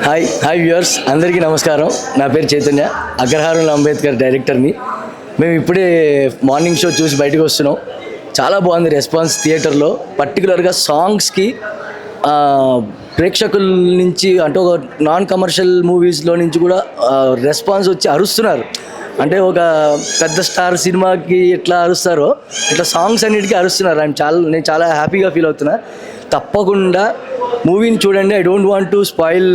Hi viewers, అందరికీ నమస్కారం. నా పేరు చైతన్య, అగ్రహారం అంబేద్కర్ డైరెక్టర్ని. మేము ఇప్పుడే మార్నింగ్ షో చూసి బయటకు వస్తున్నాం. చాలా బాగుంది రెస్పాన్స్ థియేటర్లో. పర్టికులర్గా సాంగ్స్కి ప్రేక్షకుల నుంచి అంటే ఒక నాన్ కమర్షియల్ మూవీస్లో నుంచి కూడా రెస్పాన్స్ వచ్చి అరుస్తున్నారు. అంటే ఒక పెద్ద స్టార్ సినిమాకి ఎట్లా అరుస్తారో ఇట్లా సాంగ్స్ అన్నిటికీ అరుస్తున్నారు. నేను చాలా హ్యాపీగా ఫీల్ అవుతున్నా. తప్పకుండా మూవీని చూడండి. I don't want to spoil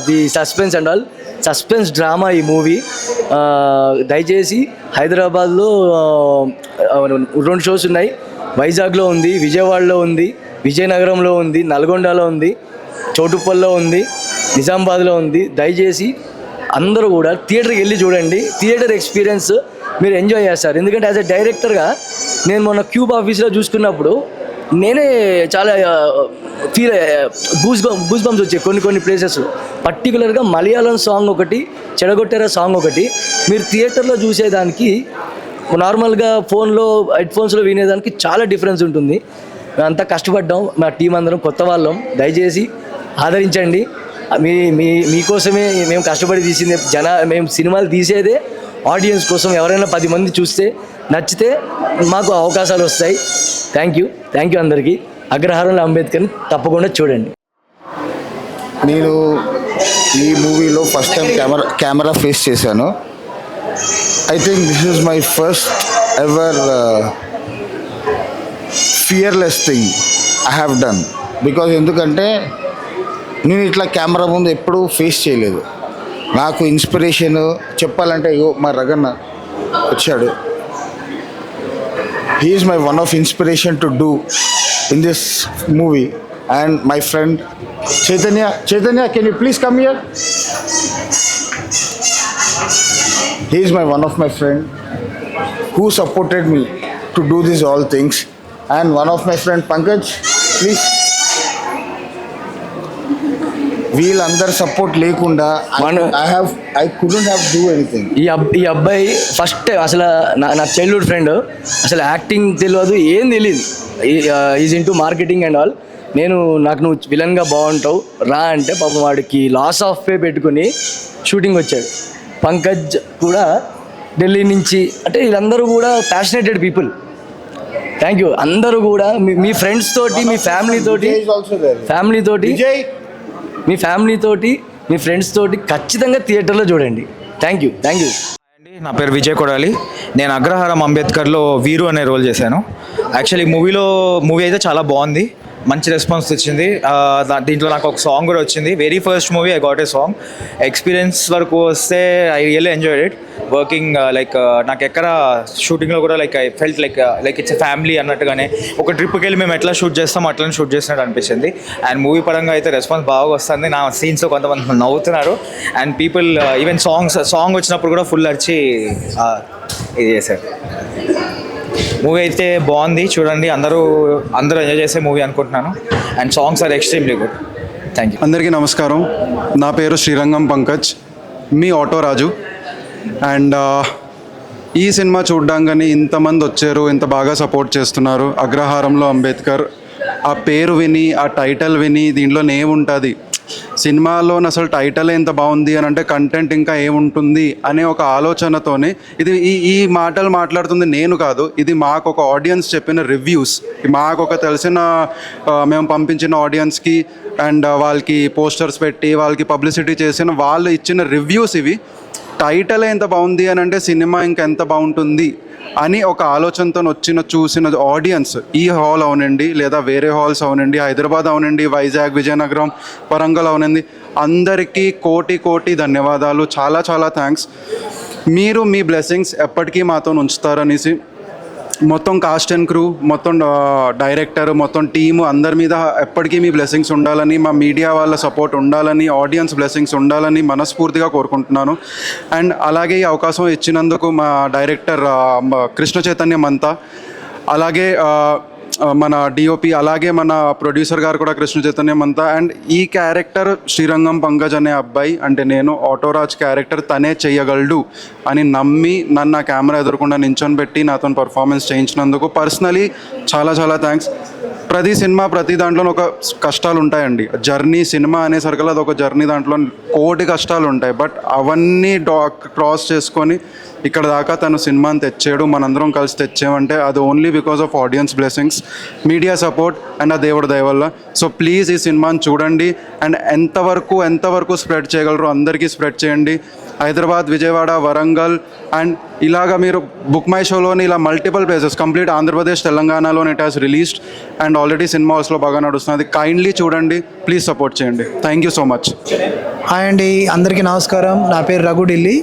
the suspense and all. Suspense drama ఈ మూవీ. దయచేసి హైదరాబాద్లో 2 షోస్ ఉన్నాయి. వైజాగ్లో ఉంది, విజయవాడలో ఉంది, విజయనగరంలో ఉంది, నల్గొండలో ఉంది, చౌటుప్పల్లో ఉంది, నిజామాబాద్లో ఉంది. దయచేసి అందరూ కూడా థియేటర్కి వెళ్ళి చూడండి. థియేటర్ ఎక్స్పీరియన్స్ మీరు ఎంజాయ్ చేస్తారు. ఎందుకంటే యాజ్ ఎ డైరెక్టర్గా నేను మొన్న క్యూబ్ ఆఫీస్లో చూసుకున్నప్పుడు నేనే చాలా గూస్ బంప్స్ వచ్చాయి కొన్ని ప్లేసెస్. పర్టికులర్గా మలయాళం సాంగ్ ఒకటి, చెడగొట్టేరా సాంగ్ ఒకటి మీరు థియేటర్లో చూసేదానికి నార్మల్గా ఫోన్లో హెడ్ఫోన్స్లో వినేదానికి చాలా డిఫరెన్స్ ఉంటుంది. మేమంతా కష్టపడ్డాం, మా టీం అందరం కొత్త వాళ్ళం. దయచేసి ఆదరించండి. మీకోసమే మేము కష్టపడి తీసింది. మేము సినిమాలు తీసేదే ఆడియన్స్ కోసం. ఎవరైనా 10 మంది చూస్తే నచ్చితే మాకు అవకాశాలు వస్తాయి. థ్యాంక్ యూ అందరికీ. అగ్రహారంలో అంబేద్కర్ని తప్పకుండా చూడండి. నేను ఈ మూవీలో ఫస్ట్ టైం కెమెరా ఫేస్ చేశాను. I think this is my first ever fearless thing I have done. Because ఎందుకంటే నేను ఇట్లా కెమెరా ముందు ఎప్పుడూ ఫేస్ చేయలేదు. నాకు ఇన్స్పిరేషన్ చెప్పాలంటే మా రగన్న వచ్చాడు. He is my one of inspiration to do in this movie. And my friend Chaitanya can you please come here. He is my one of my friend who supported me to do these all things. And one of my friend Pankaj, please. వీళ్ళందరి support లేకుండా I couldn't have do anything. ఈ అబ్బాయి first అసలు నా childhood friend. అసలు acting తెలియదు, ఏం తెలియదు. Is into marketing and all. నాకు నువ్వు విలన్గా బాగుంటావు రా అంటే పాపం వాడికి లాస్ ఆఫ్ పే పెట్టుకుని షూటింగ్ వచ్చాడు. పంకజ్ కూడా ఢిల్లీ నుంచి. అంటే వీళ్ళందరూ కూడా ప్యాషనేటెడ్ పీపుల్. Thank you. అందరూ కూడా మీ ఫ్రెండ్స్ తోటి, మీ ఫ్రెండ్స్ తోటి ఖచ్చితంగా థియేటర్లో చూడండి. Thank you. అండి, నా పేరు విజయ్ కొడాలి. నేను అగ్రహారం అంబేద్కర్లో వీరు అనే రోల్ చేశాను. యాక్చువల్లీ మూవీ అయితే చాలా బాగుంది, మంచి రెస్పాన్స్ వచ్చింది. దీంట్లో నాకు ఒక సాంగ్ కూడా వచ్చింది. Very first movie I got a song. Experience వరకు వస్తే I really enjoyed it working. నాకు ఎక్కడ షూటింగ్లో కూడా I felt like it's family అన్నట్టుగానే. ఒక ట్రిప్కి వెళ్ళి మేము ఎట్లా షూట్ చేస్తాం అట్లనే షూట్ చేసినట్టు అనిపించింది. అండ్ మూవీ పరంగా అయితే రెస్పాన్స్ బాగా వస్తుంది. నా సీన్స్లో కొంతమంది నవ్వుతున్నారు. అండ్ పీపుల్ ఈవెన్ సాంగ్ వచ్చినప్పుడు కూడా ఫుల్ అరిచి ఇది చేశారు. మూవీ అయితే బాగుంది, చూడండి. అందరూ ఎంజాయ్ చేసే మూవీ అనుకుంటున్నాను. And songs are extremely good. Thank you. అందరికీ నమస్కారం. నా పేరు శ్రీరంగం పంకజ్, మీ ఆటో రాజు. అండ్ ఈ సినిమా చూడ్డానికని ఇంతమంది వచ్చారు, ఇంత బాగా సపోర్ట్ చేస్తున్నారు. అగ్రహారంలో అంబేద్కర్ ఆ పేరు విని, ఆ టైటిల్ విని, దీంట్లో ఏముంటుంది సినిమాలో అసలు టైటిల్ ఎంత బాగుంది అని అంటే కంటెంట్ ఇంకా ఏముంటుంది అనే ఒక ఆలోచనతోనే ఇది ఈ మాటలు మాట్లాడుతుంది నేను కాదు. ఇది మాకు ఒక ఆడియన్స్ చెప్పిన రివ్యూస్. మాకు ఒక తెలిసిన మేము పంపించిన ఆడియన్స్కి అండ్ వాళ్ళకి పోస్టర్స్ పెట్టి వాళ్ళకి పబ్లిసిటీ చేసిన వాళ్ళు ఇచ్చిన రివ్యూస్ ఇవి. టైటిల్ ఎంత బాగుంది అని అంటే సినిమా ఇంకెంత బాగుంటుంది అని ఒక ఆలోచనతో చూసిన ఆడియన్స్, ఈ హాల్ అవనండి లేదా వేరే హాల్స్ అవనండి, హైదరాబాద్ అవనండి, వైజాగ్, విజయనగరం, వరంగల్ అవనండి, అందరికీ కోటి ధన్యవాదాలు. చాలా థ్యాంక్స్. మీరు మీ బ్లెస్సింగ్స్ ఎప్పటికీ మాతో ఉంచుతారనేసి మొత్తం కాస్ట్ అండ్ క్రూ, మొత్తం డైరెక్టర్, మొత్తం టీము అందరి మీద ఎప్పటికీ మీ బ్లెస్సింగ్స్ ఉండాలని, మా మీడియా వాళ్ళ సపోర్ట్ ఉండాలని, ఆడియన్స్ బ్లెస్సింగ్స్ ఉండాలని మనస్ఫూర్తిగా కోరుకుంటున్నాను. అండ్ అలాగే ఈ అవకాశం ఇచ్చినందుకు మా డైరెక్టర్ కృష్ణ చైతన్య మంతా, అలాగే మన డిఓపి, అలాగే మన ప్రొడ్యూసర్ గారు కూడా కృష్ణ చైతన్యం అంతా. అండ్ ఈ క్యారెక్టర్ శ్రీరంగం పంకజ్ అనే అబ్బాయి అంటే నేను ఆటోరాజ్ క్యారెక్టర్ తనే చెయ్యగలడు అని నమ్మి నన్ను ఆ కెమెరా ఎదురకుండా నించొని పెట్టి నాతో పర్ఫార్మెన్స్ చేయించినందుకు పర్సనలీ చాలా థ్యాంక్స్. ప్రతి సినిమా ప్రతి దాంట్లో ఒక కష్టాలు ఉంటాయండి. జర్నీ సినిమా అనేసరికి అది ఒక జర్నీ, దాంట్లో కోటి కష్టాలు ఉంటాయి. బట్ అవన్నీ క్రాస్ చేసుకొని ఇక్కడ దాకా తను సినిమాని తెచ్చాడు, మనందరం కలిసి తెచ్చామంటే అది only because of audience blessings, media support and ఆ దేవుడి దయ వల్ల. సో ప్లీజ్ ఈ సినిమాని చూడండి అండ్ ఎంతవరకు స్ప్రెడ్ చేయగలరో అందరికీ స్ప్రెడ్ చేయండి. హైదరాబాద్, విజయవాడ, వరంగల్ అండ్ ఇలాగా మీరు బుక్ మై షోలోని ఇలా మల్టిపుల్ ప్లేసెస్ కంప్లీట్ ఆంధ్రప్రదేశ్, తెలంగాణలోని it has released and already cinema హౌస్లో బాగా నడుస్తుంది. కైండ్లీ చూడండి, ప్లీజ్ సపోర్ట్ చేయండి. Thank you so much. Hi అండి, అందరికీ నమస్కారం. నా పేరు రఘు ఢిల్లీ.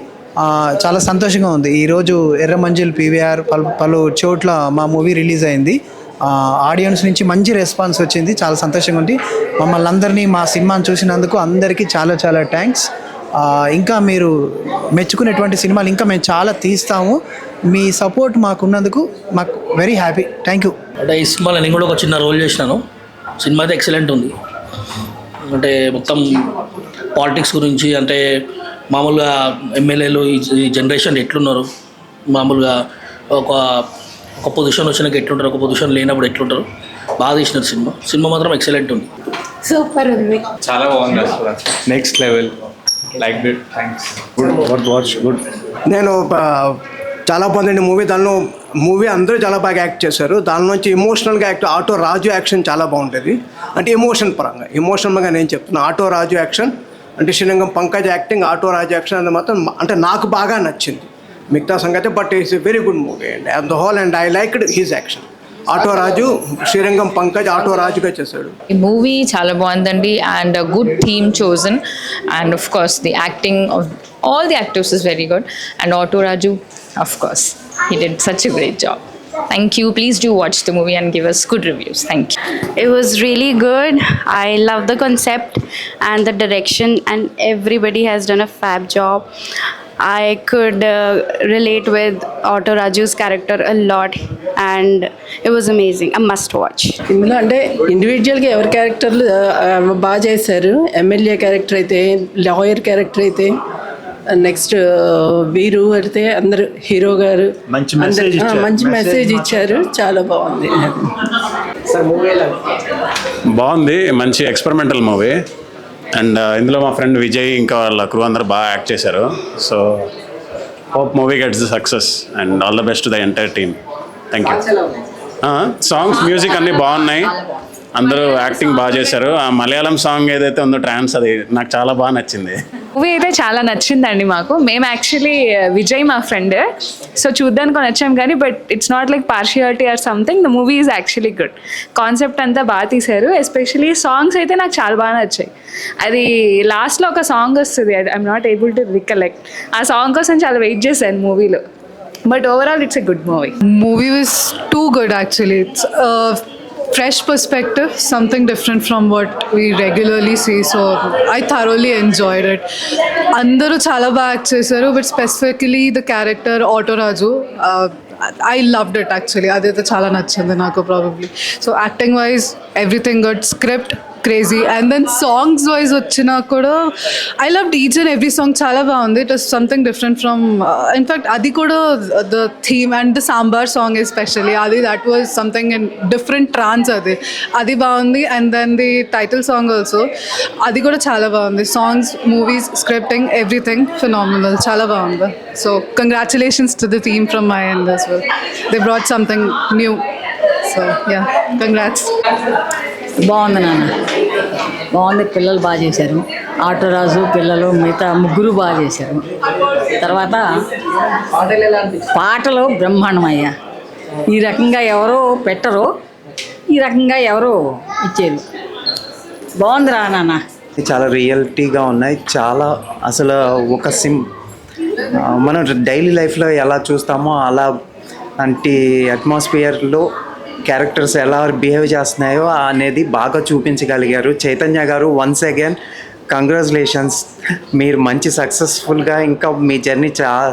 చాలా సంతోషంగా ఉంది. ఈరోజు ఎర్రమంజిల్ పీవీఆర్ పలు చోట్ల మా మూవీ రిలీజ్ అయింది. ఆడియన్స్ నుంచి మంచి రెస్పాన్స్ వచ్చింది. చాలా సంతోషంగా ఉంది. మమ్మల్ని అందరినీ మా సినిమాని చూసినందుకు అందరికీ చాలా చాలా థ్యాంక్స్. ఇంకా మీరు మెచ్చుకునేటువంటి సినిమాలు ఇంకా మేము చాలా తీస్తాము. మీ సపోర్ట్ మాకున్నందుకు మాకు వెరీ హ్యాపీ. Thank you. అంటే ఈ సినిమాలో నేను కూడా ఒక చిన్న రోల్ చేసినాను. సినిమా అయితే ఎక్సలెంట్ ఉంది. అంటే మొత్తం పాలిటిక్స్ గురించి, అంటే మామూలుగా ఎమ్మెల్యేలు ఈ జనరేషన్ ఎట్లున్నారు, మామూలుగా ఒక పొజిషన్ వచ్చినాక ఎట్లుంటారు, ఒక పొజిషన్ లేనప్పుడు ఎట్లుంటారు, బాగా తీసినారు. సినిమా మాత్రం ఎక్సలెంట్ ఉంది. సూపర్ ఉంది. చాలా బాగుంది, next level. Like it. Thanks. Good. నేను చాలా బాగుందండి మూవీ. దానిలో మూవీ అందరూ చాలా బాగా యాక్ట్ చేశారు. దాని నుంచి ఎమోషనల్గా యాక్ట్ ఆటో రాజు యాక్షన్ చాలా బాగుంటుంది. అంటే ఎమోషనల్గా నేను చెప్తున్నా. ఆటో రాజు యాక్షన్ అంటే శ్రీరంగం పంకజ్ యాక్టింగ్, ఆటో రాజు యాక్షన్ అది మాత్రం అంటే నాకు బాగా నచ్చింది. మిగతా సంగతి but it's a very good movie and on the whole and I liked his action. Auto Raju, Srirangam Pankaj auto రాజుగా చేశాడు. ఈ మూవీ చాలా బాగుందండి and good theme chosen and of course the acting of all the actors is very good and auto Raju of course he did such a great job. Thank you. Please do watch the movie and give us good reviews. Thank you. It was really good. I love the concept and the direction, and everybody has done a fab job. I could relate with Otto Raju's character a lot, and it was amazing. A must watch. ఇందులో అంటే ఇండివిజువల్గా ఎవరి క్యారెక్టర్లు బాగా చేశారు. MLA character అయితే, lawyer character అయితే, next వీరు అయితే అందరు హీరో గారు మంచి మెసేజ్ ఇచ్చారు. చాలా బాగుంది. బాగుంది, మంచి ఎక్స్పెరిమెంటల్ మూవీ. అండ్ ఇందులో మా ఫ్రెండ్ విజయ్ ఇంకా వాళ్ళ క్రూ అందరూ బాగా యాక్ట్ చేశారు. So hope movie gets the success and all the best to the entire team. Thank you. Songs, music అన్నీ బాగున్నాయి. అందరూ యాక్టింగ్ బాగా చేశారు. ఆ మలయాళం సాంగ్ ఏదైతే ఉందో ట్రాన్స్, అది నాకు చాలా బాగా నచ్చింది. మూవీ అయితే చాలా నచ్చిందండి మాకు. మేము యాక్చువల్లీ విజయ్ మా ఫ్రెండ్, సో చూడ్డానికి వచ్చాం కానీ but it's not like partiality or something. The movie is actually good. Concept అంతా బాగా తీశారు. ఎస్పెషలీ సాంగ్స్ అయితే నాకు చాలా బాగా నచ్చాయి. అది లాస్ట్లో ఒక సాంగ్ వస్తుంది, I'm not able to recollect. ఆ సాంగ్ కోసం చాలా వెయిట్ చేశాను మూవీలో. But overall it's a good movie. Movie was too good actually. It's a fresh perspective, something different from what we regularly see. So I thoroughly enjoyed it. Andaru chala baga act chesaru, but specifically the character Otto Raju, I loved it actually. Aditha chala nachindi naku probably. So acting wise everything good, script crazy, and then songs wise vachina kuda I loved each and every song. Chala baagundi. It was something different from in fact adi kuda the theme and the sambar song especially adi, that was something in different trance. adi baagundi. And then the title song also adi kuda chala baagundi. Songs, movies, scripting, everything phenomenal. Chala baagundi. So congratulations to the team from my end as well. They brought something new. So yeah, congrats. బాగుంది నాన్న, బాగుంది. పిల్లలు బాగా చేశారు. Auto రాజు పిల్లలు మిగతా ముగ్గురు బాగా చేశారు. తర్వాత పాటలు బ్రహ్మాండమయ్యా. ఈ రకంగా ఎవరో పెట్టరు, ఈ రకంగా ఎవరో ఇచ్చేది. బాగుందిరా నాన్న. చాలా రియాలిటీగా ఉన్నాయి. చాలా అసలు ఒక మనం డైలీ లైఫ్లో ఎలా చూస్తామో అలాంటి అట్మాస్ఫియర్లో క్యారెక్టర్స్ ఎలా బిహేవ్ చేస్తున్నాయో అనేది బాగా చూపించగలిగారు. చైతన్య గారు వన్స్ అగైన్ కంగ్రాచులేషన్స్. మీరు మంచి సక్సెస్ఫుల్గా ఇంకా మీ జర్నీ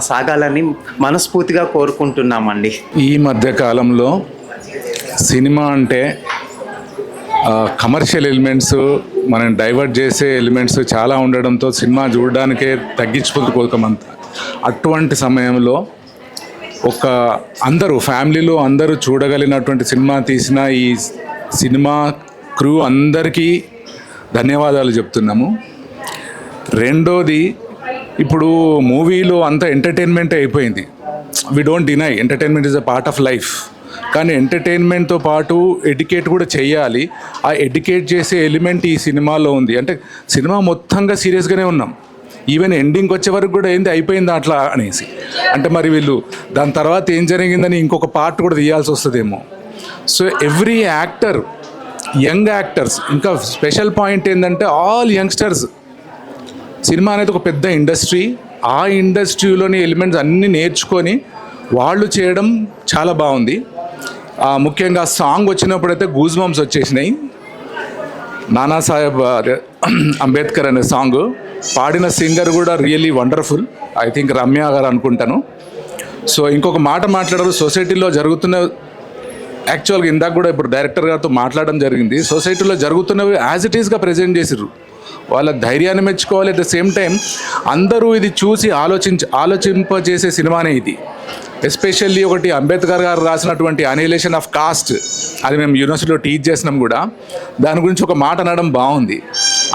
సాగాలని మనస్ఫూర్తిగా కోరుకుంటున్నామండి. ఈ మధ్య కాలంలో సినిమా అంటే కమర్షియల్ ఎలిమెంట్స్, మనం డైవర్ట్ చేసే ఎలిమెంట్స్ చాలా ఉండడంతో సినిమా చూడడానికే తగ్గించుకోమంత. అటువంటి సమయంలో అందరూ ఫ్యామిలీలో అందరూ చూడగలిగినటువంటి సినిమా తీసిన ఈ సినిమా క్రూ అందరికీ ధన్యవాదాలు చెప్తున్నాము. రెండోది, ఇప్పుడు మూవీలో అంత ఎంటర్టైన్మెంట్ అయిపోయింది. We don't deny entertainment is a part of life. కానీ ఎంటర్టైన్మెంట్తో పాటు ఎడ్యుకేట్ కూడా చేయాలి. ఆ ఎడ్యుకేట్ చేసే ఎలిమెంట్ ఈ సినిమాలో ఉంది. అంటే సినిమా మొత్తంగా సీరియస్గానే ఉన్నాం. ఈవెన్ ఎండింగ్కి వచ్చే వరకు కూడా ఏంది అయిపోయింది అట్లా అనేసి. అంటే మరి వీళ్ళు దాని తర్వాత ఏం జరిగిందని ఇంకొక పార్ట్ కూడా తీయాల్సి వస్తుందేమో. So every actor, young actors, ఇంకా స్పెషల్ పాయింట్ ఏంటంటే ఆల్ యంగ్స్టర్స్. సినిమా అనేది ఒక పెద్ద ఇండస్ట్రీ. ఆ ఇండస్ట్రీలోని ఎలిమెంట్స్ అన్నీ నేర్చుకొని వాళ్ళు చేయడం చాలా బాగుంది. ముఖ్యంగా సాంగ్ వచ్చినప్పుడైతే గూజ్ బంప్స్ వచ్చేసినాయి. నానాసాహెబ్ అంబేద్కర్ అనే సాంగ్ పాడిన సింగర్ కూడా really wonderful. I think Ramya గారు అనుకుంటాను. సో ఇంకొక మాట మాట్లాడారు, సొసైటీలో జరుగుతున్న, యాక్చువల్గా ఇందాక కూడా ఇప్పుడు డైరెక్టర్ గారితో మాట్లాడడం జరిగింది. సొసైటీలో జరుగుతున్నవి యాజ్ ఇట్ ఈస్గా ప్రజెంట్ చేసిర్రు. వాళ్ళ ధైర్యాన్ని మెచ్చుకోవాలి. అట్ ద సేమ్ టైం అందరూ ఇది చూసి ఆలోచింపజేసే సినిమానే ఇది. ఎస్పెషల్లీ ఒకటి అంబేద్కర్ గారు రాసినటువంటి అనిహిలేషన్ ఆఫ్ కాస్ట్, అది మేము యూనివర్సిటీలో టీచ్ చేసినాం కూడా. దాని గురించి ఒక మాట అనడం బాగుంది.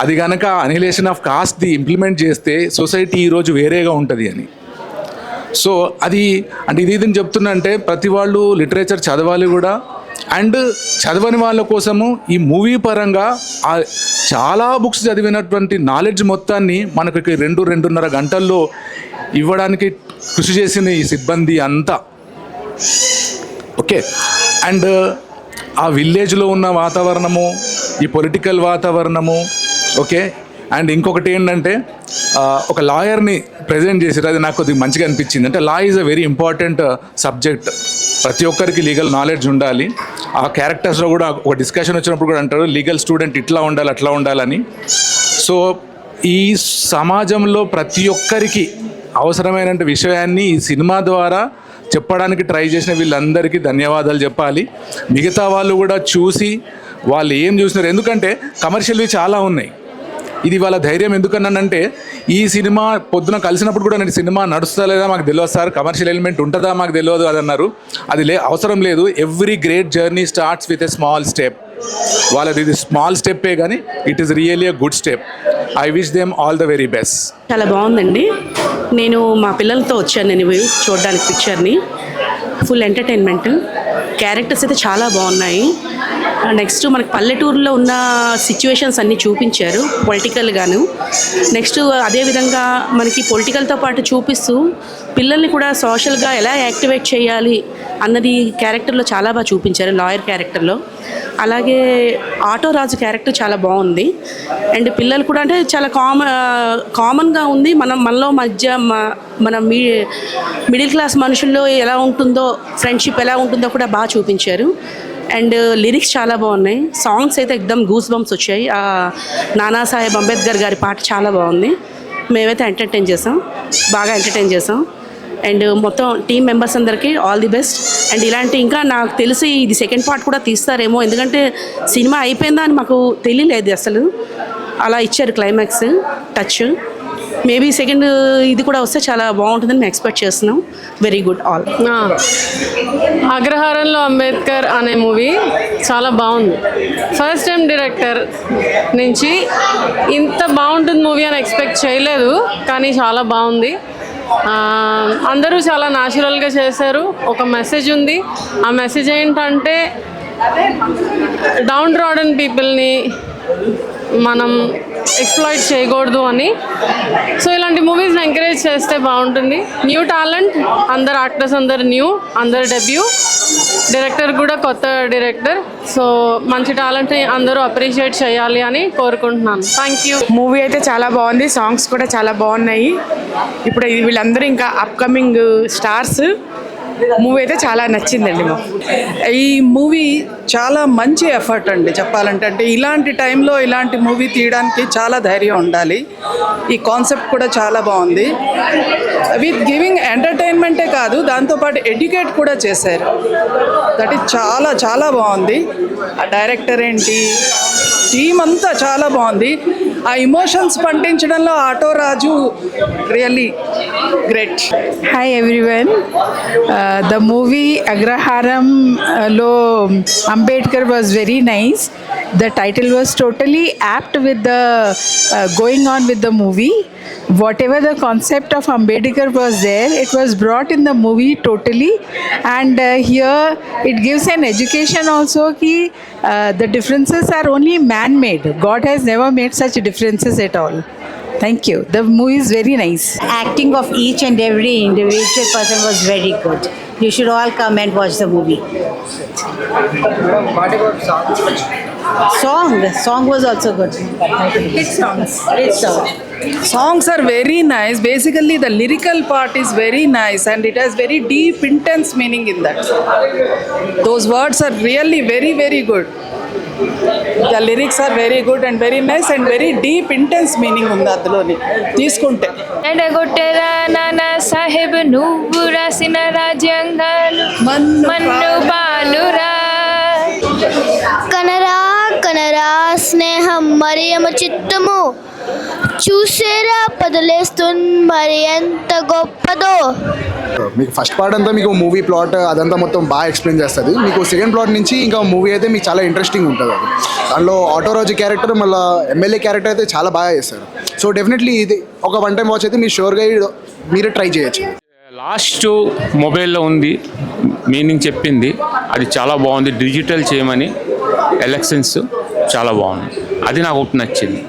అది కనుక అనిహిలేషన్ ఆఫ్ కాస్ట్ది ఇంప్లిమెంట్ చేస్తే సొసైటీ ఈరోజు వేరేగా ఉంటుంది అని. సో అది అంటే ఇది చెప్తున్నా అంటే ప్రతి వాళ్ళు లిటరేచర్ చదవాలి కూడా. అండ్ చదవని వాళ్ళ కోసము ఈ మూవీ పరంగా చాలా బుక్స్ చదివినటువంటి నాలెడ్జ్ మొత్తాన్ని మనకి 2-2.5 గంటల్లో ఇవ్వడానికి కృషి చేసిన ఈ సిబ్బంది అంతా ఓకే. అండ్ ఆ విలేజ్లో ఉన్న వాతావరణము, ఈ పొలిటికల్ వాతావరణము ఓకే. అండ్ ఇంకొకటి ఏంటంటే ఒక లాయర్ని ప్రజెంట్ చేసారు, అది నాకు కొద్దిగా మంచిగా అనిపించింది. అంటే law is a very important subject. ప్రతి ఒక్కరికి లీగల్ నాలెడ్జ్ ఉండాలి. ఆ క్యారెక్టర్స్లో కూడా ఒక డిస్కషన్ వచ్చినప్పుడు కూడా అంటారు లీగల్ స్టూడెంట్ ఇట్లా ఉండాలి అట్లా ఉండాలని. సో ఈ సమాజంలో ప్రతి ఒక్కరికి అవసరమైన విషయాన్ని ఈ సినిమా ద్వారా చెప్పడానికి ట్రై చేసిన వీళ్ళందరికీ ధన్యవాదాలు చెప్పాలి. మిగతా వాళ్ళు కూడా చూసి వాళ్ళు ఏం చూసినారు, ఎందుకంటే కమర్షియల్వి చాలా ఉన్నాయి. ఇది వాళ్ళ ధైర్యం ఎందుకన్నానంటే ఈ సినిమా పొద్దున కలిసినప్పుడు కూడా నేను సినిమా నడుస్తా లేదా మాకు తెలియదు సార్, కమర్షియల్ ఎలిమెంట్ ఉంటుందా మాకు తెలియదు అది అన్నారు. అది అవసరం లేదు. Every great journey starts with a small step. వాళ్ళది ఇది స్మాల్ స్టెప్పే కానీ it is really a good step. I wish them all the very best. చాలా బాగుందండి. నేను మా పిల్లలతో వచ్చాను నేను చూడడానికి పిక్చర్ని. ఫుల్ ఎంటర్టైన్మెంట్, క్యారెక్టర్స్ అయితే చాలా బాగున్నాయి. నెక్స్ట్ మనకి పల్లెటూరులో ఉన్న సిచ్యువేషన్స్ అన్నీ చూపించారు పొలిటికల్గాను. నెక్స్ట్ అదేవిధంగా మనకి పొలిటికల్తో పాటు చూపిస్తూ పిల్లల్ని కూడా సోషల్గా ఎలా యాక్టివేట్ చేయాలి అన్నది క్యారెక్టర్లో చాలా బాగా చూపించారు, లాయర్ క్యారెక్టర్లో. అలాగే ఆటో రాజు క్యారెక్టర్ చాలా బాగుంది. అండ్ పిల్లలు కూడా అంటే చాలా కామన్గా ఉంది. మనలో మధ్య మన మిడిల్ క్లాస్ మనుషుల్లో ఎలా ఉంటుందో, ఫ్రెండ్షిప్ ఎలా ఉంటుందో కూడా బాగా చూపించారు. అండ్ లిరిక్స్ చాలా బాగున్నాయి. సాంగ్స్ అయితే ఎక్దమ్ గూస్ బంప్స్ వచ్చాయి. నానాసాహెబ్ అంబేద్కర్ గారి పాట చాలా బాగుంది. మేమైతే బాగా ఎంటర్టైన్ చేసాం. అండ్ మొత్తం టీమ్ మెంబర్స్ అందరికీ ఆల్ ది బెస్ట్. అండ్ ఇలాంటి ఇంకా నాకు తెలిసి ఇది సెకండ్ పార్ట్ కూడా తీస్తారేమో, ఎందుకంటే సినిమా అయిపోయిందా అని మాకు తెలియలేదు అసలు. అలా ఇచ్చారు క్లైమాక్స్ టచ్. మేబీ సెకండ్ ఇది కూడా వస్తే చాలా బాగుంటుందని మేము ఎక్స్పెక్ట్ చేస్తున్నాం. Very good all. అగ్రహారంలో అంబేద్కర్ అనే మూవీ చాలా బాగుంది. ఫస్ట్ టైం డైరెక్టర్ నుంచి ఇంత బాగుంటుంది మూవీ అని ఎక్స్పెక్ట్ చేయలేదు, కానీ చాలా బాగుంది. అందరూ చాలా న్యాచురల్గా చేశారు. ఒక మెసేజ్ ఉంది. ఆ మెసేజ్ ఏంటంటే డౌన్ ట్రాడన్ పీపుల్ని మనం ఎక్స్ప్లాయిట్ చేయకూడదు అని. సో ఇలాంటి మూవీస్ని ఎంకరేజ్ చేస్తే బాగుంటుంది. న్యూ టాలెంట్, అందరు యాక్టర్స్ అందరు న్యూ, అందరు డెబ్యూ, డైరెక్టర్ కూడా కొత్త డైరెక్టర్. సో మంచి టాలెంట్ని అందరూ అప్రిషియేట్ చేయాలి అని కోరుకుంటున్నాను. Thank you. మూవీ అయితే చాలా బాగుంది. సాంగ్స్ కూడా చాలా బాగున్నాయి. ఇప్పుడు వీళ్ళందరూ ఇంకా అప్కమింగ్ స్టార్స్. మూవీ అయితే చాలా నచ్చిందండి మాకు. ఈ మూవీ చాలా మంచి ఎఫర్ట్ అండి చెప్పాలంటే. అంటే ఇలాంటి టైంలో ఇలాంటి మూవీ తీయడానికి చాలా ధైర్యం ఉండాలి. ఈ కాన్సెప్ట్ కూడా చాలా బాగుంది. విత్ గివింగ్ ఎంటర్టైన్మెంటే కాదు, దాంతోపాటు ఎడ్యుకేట్ కూడా చేశారు. దట్ ఈస్ చాలా చాలా బాగుంది. ఆ డైరెక్టర్ ఏంటి, టీం అంతా చాలా బాగుంది. ఆ ఇమోషన్స్ పండించడంలో auto Raju really great. Hi everyone. The movie Agraharam లో Ambedkar was very nice. The title was totally apt with the going on with the movie. Whatever the concept of Ambedkar was there, it was brought in the movie totally. And here it gives an education also ki the differences are only man-made. God has never made such differences at all. Thank you. The movie is very nice. Acting of each and every individual person was very good. You should all come and watch the movie. What about songs? Song was also good. Hit songs. Hit song. Songs are very nice. Basically, the lyrical part is very nice and it has very deep, intense meaning in that. Those words are really very, very good. The lyrics are very good and very nice and very deep, intense meaning ఉంది అందులోని తీసుకుంటే. ఎడగొట్టెరా నానా సాహెబ్ నువ్వు రాసిన రాజ్యాంగాలు మన్ను పాలురా. కనరా కనరా స్నేహం మరియమ చిత్తము చూసేరా పదలేస్తుంది మరి ఎంత గొప్పదో. మీకు ఫస్ట్ పార్ట్ అంతా మీకు మూవీ ప్లాట్ అదంతా మొత్తం బాగా ఎక్స్ప్లెయిన్ చేస్తుంది. మీకు సెకండ్ ప్లాట్ నుంచి ఇంకా మూవీ అయితే మీకు చాలా ఇంట్రెస్టింగ్ ఉంటుంది. అది దానిలో ఆటోరాజు క్యారెక్టర్ మళ్ళీ ఎమ్మెల్యే క్యారెక్టర్ అయితే చాలా బాగా చేస్తారు. సో డెఫినెట్లీ ఇది ఒక వన్ టైం వాచ్ అయితే మీరు షూర్గా మీరే ట్రై చేయొచ్చు. లాస్ట్ మొబైల్లో ఉంది మీనింగ్ చెప్పింది, అది చాలా బాగుంది. డిజిటల్ చేయమని ఎలక్షన్స్ చాలా బాగుంది, అది నాకు ఒకటి నచ్చింది.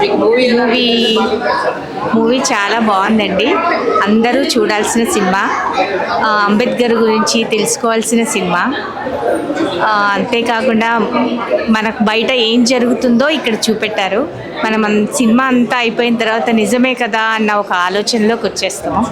మూవీ చాలా బాగుందండి. అందరూ చూడాల్సిన సినిమా. అంబేద్కర్ గురించి తెలుసుకోవాల్సిన సినిమా. అంతేకాకుండా మనకు బయట ఏం జరుగుతుందో ఇక్కడ చూపెట్టారు. మనం సినిమా అంతా అయిపోయిన తర్వాత నిజమే కదా అన్న ఒక ఆలోచనలోకి వచ్చేస్తాము.